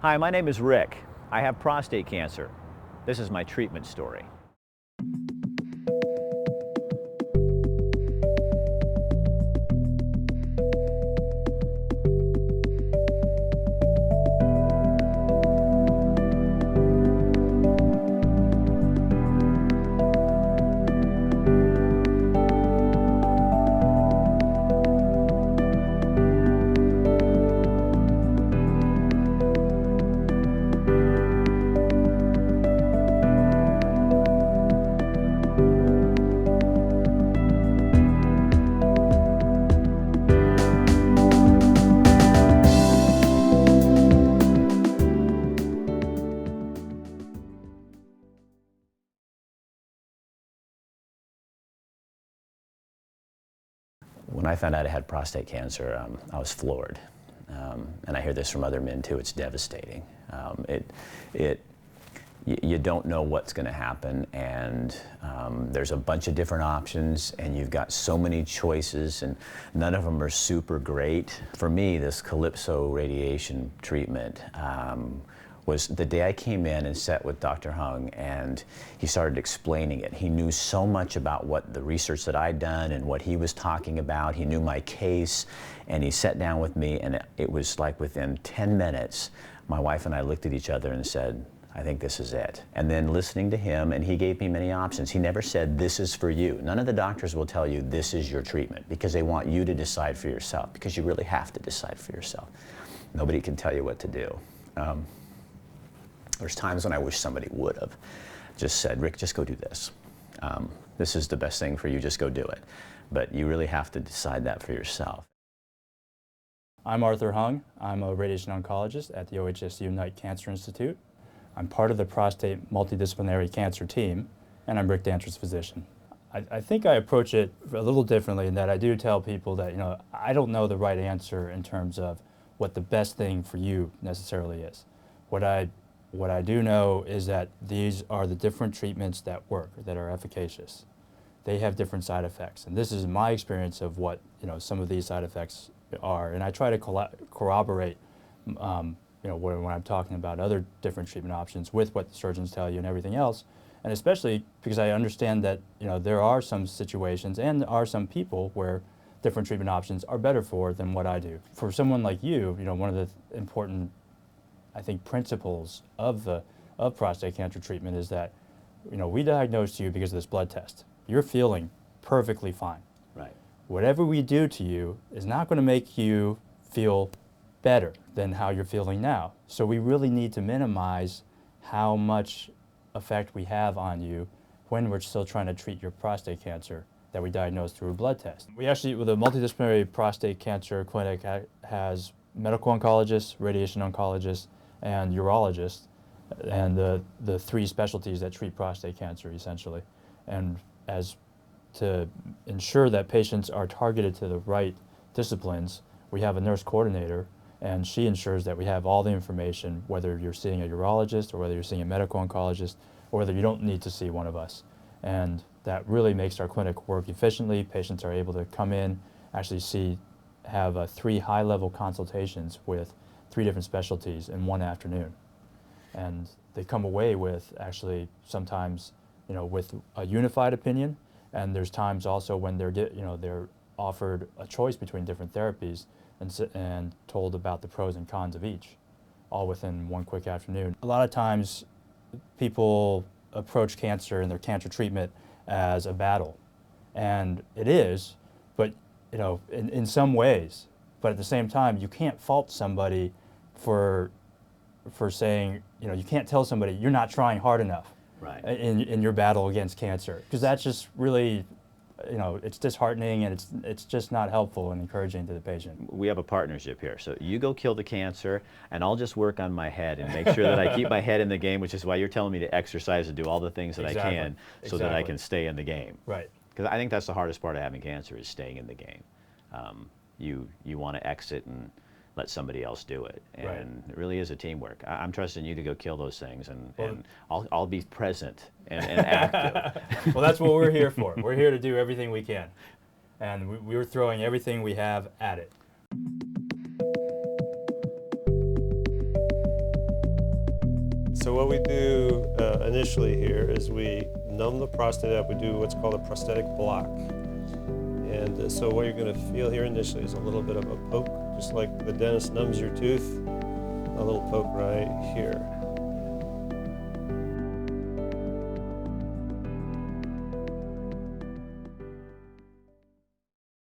Hi, my name is Rick. I have prostate cancer. This is my treatment story. When I found out I had prostate cancer, I was floored. And I hear this from other men too, it's devastating. You don't know what's going to happen, and there's a bunch of different options, and you've got so many choices, and none of them are super great. For me, this Calypso radiation treatment was the day I came in and sat with Dr. Hung, and he started explaining it. He knew so much about what the research that I'd done and what he was talking about. He knew my case, and he sat down with me, and it was like within 10 minutes, my wife and I looked at each other and said, I think this is it. And then listening to him, and he gave me many options. He never said, this is for you. None of the doctors will tell you this is your treatment, because they want you to decide for yourself, because you really have to decide for yourself. Nobody can tell you what to do. There's times when I wish somebody would have just said, Rick, just go do this. This is the best thing for you, just go do it. But you really have to decide that for yourself. I'm Arthur Hung. I'm a radiation oncologist at the OHSU Knight Cancer Institute. I'm part of the prostate multidisciplinary cancer team, and I'm Rick Dancher's physician. I think I approach it a little differently in that I do tell people that, I don't know the right answer in terms of what the best thing for you necessarily is. What I do know is that these are the different treatments that work, that are efficacious. They have different side effects, and this is my experience of what some of these side effects are, and I try to corroborate when I'm talking about other different treatment options with what the surgeons tell you and everything else, and especially because I understand that there are some situations and there are some people where different treatment options are better for than what I do. For someone like you, one of the important, I think, principles of prostate cancer treatment is that, we diagnosed you because of this blood test. You're feeling perfectly fine. Right. Whatever we do to you is not going to make you feel better than how you're feeling now. So we really need to minimize how much effect we have on you when we're still trying to treat your prostate cancer that we diagnosed through a blood test. We actually, with a multidisciplinary prostate cancer clinic, has medical oncologists, radiation oncologists, and urologists, and the three specialties that treat prostate cancer, essentially. And as to ensure that patients are targeted to the right disciplines, we have a nurse coordinator, and she ensures that we have all the information, whether you're seeing a urologist or whether you're seeing a medical oncologist, or whether you don't need to see one of us. And that really makes our clinic work efficiently. Patients are able to come in, actually have 3 high-level consultations with 3 different specialties in one afternoon. And they come away with actually sometimes, with a unified opinion, and there's times also when they're offered a choice between different therapies and told about the pros and cons of each, all within one quick afternoon. A lot of times people approach cancer and their cancer treatment as a battle, and it is, but in some ways, but at the same time you can't fault somebody for saying, you can't tell somebody you're not trying hard enough. Right. In your battle against cancer, because that's just really, it's disheartening, and it's just not helpful and encouraging to the patient. We have a partnership here, so you go kill the cancer, and I'll just work on my head and make sure that I keep my head in the game, which is why you're telling me to exercise and do all the things that I can so that I can stay in the game. Right. Because I think that's the hardest part of having cancer is staying in the game. You want to exit and let somebody else do it, and it really is a teamwork. I'm trusting you to go kill those things, and I'll be present and active. Well, that's what we're here for. We're here to do everything we can, and we're throwing everything we have at it. So what we do initially here is we numb the prostate up. We do what's called a prostatic block. And so what you're going to feel here initially is a little bit of a poke, just like the dentist numbs your tooth, a little poke right here.